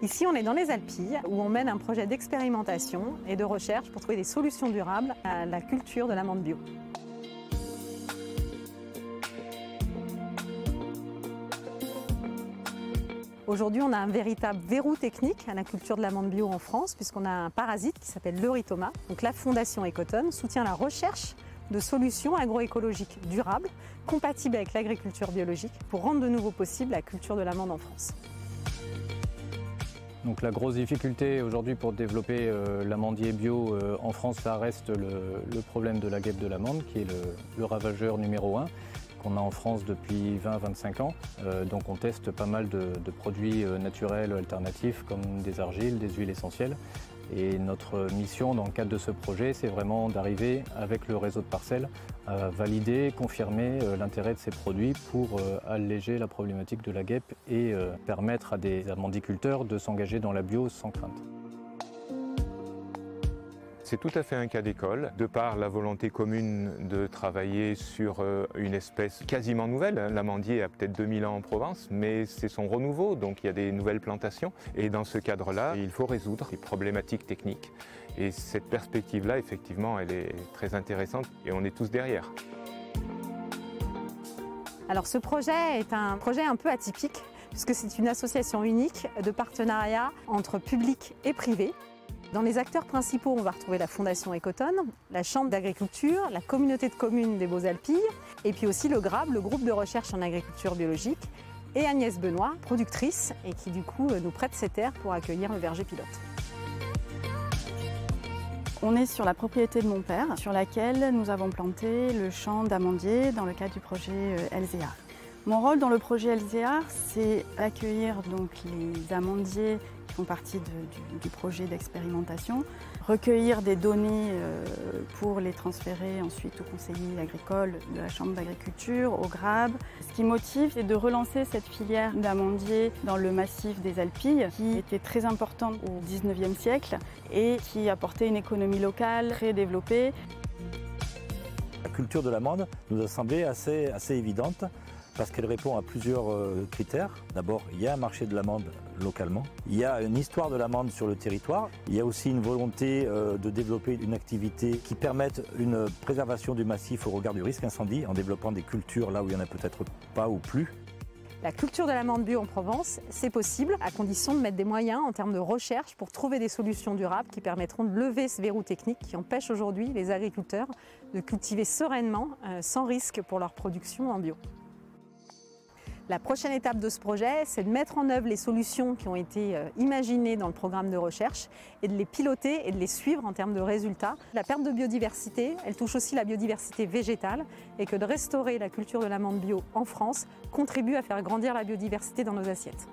Ici, on est dans les Alpilles, où on mène un projet d'expérimentation et de recherche pour trouver des solutions durables à la culture de l'amande bio. Aujourd'hui, on a un véritable verrou technique à la culture de l'amande bio en France, puisqu'on a un parasite qui s'appelle l'eurythoma. Donc la Fondation Ecotone soutient la recherche de solutions agroécologiques durables, compatibles avec l'agriculture biologique, pour rendre de nouveau possible la culture de l'amande en France. Donc la grosse difficulté aujourd'hui pour développer l'amandier bio en France, ça reste le problème de la guêpe de l'amande, qui est le ravageur numéro 1 qu'on a en France depuis 20-25 ans. Donc on teste pas mal de produits naturels alternatifs comme des argiles, des huiles essentielles. Et notre mission dans le cadre de ce projet, c'est vraiment d'arriver avec le réseau de parcelles à valider, confirmer l'intérêt de ces produits pour alléger la problématique de la guêpe et permettre à des amandiculteurs de s'engager dans la bio sans crainte. C'est tout à fait un cas d'école, de par la volonté commune de travailler sur une espèce quasiment nouvelle. L'amandier a peut-être 2000 ans en Provence, mais c'est son renouveau, donc il y a des nouvelles plantations. Et dans ce cadre-là, il faut résoudre les problématiques techniques. Et cette perspective-là, effectivement, elle est très intéressante et on est tous derrière. Alors ce projet est un projet un peu atypique, puisque c'est une association unique de partenariat entre public et privé. Dans les acteurs principaux, on va retrouver la Fondation Ecotone, la Chambre d'agriculture, la communauté de communes des Beaux-Alpilles, et puis aussi le GRAB, le groupe de recherche en agriculture biologique, et Agnès Benoît, productrice, et qui du coup nous prête ses terres pour accueillir le verger pilote. On est sur la propriété de mon père, sur laquelle nous avons planté le champ d'amandiers dans le cadre du projet Elzéar. Mon rôle dans le projet Elzéar, c'est accueillir donc les amandiers qui font partie du projet d'expérimentation, recueillir des données pour les transférer ensuite au conseiller agricole de la Chambre d'agriculture, au GRAB. Ce qui motive, c'est de relancer cette filière d'amandiers dans le massif des Alpilles, qui était très importante au XIXe siècle et qui apportait une économie locale très développée. La culture de l'amande nous a semblé assez évidente, parce qu'elle répond à plusieurs critères. D'abord, il y a un marché de l'amande localement, il y a une histoire de l'amande sur le territoire, il y a aussi une volonté de développer une activité qui permette une préservation du massif au regard du risque incendie, en développant des cultures là où il n'y en a peut-être pas ou plus. La culture de l'amande bio en Provence, c'est possible, à condition de mettre des moyens en termes de recherche pour trouver des solutions durables qui permettront de lever ce verrou technique qui empêche aujourd'hui les agriculteurs de cultiver sereinement, sans risque pour leur production en bio. La prochaine étape de ce projet, c'est de mettre en œuvre les solutions qui ont été imaginées dans le programme de recherche et de les piloter et de les suivre en termes de résultats. La perte de biodiversité, elle touche aussi la biodiversité végétale et que de restaurer la culture de l'amande bio en France contribue à faire grandir la biodiversité dans nos assiettes.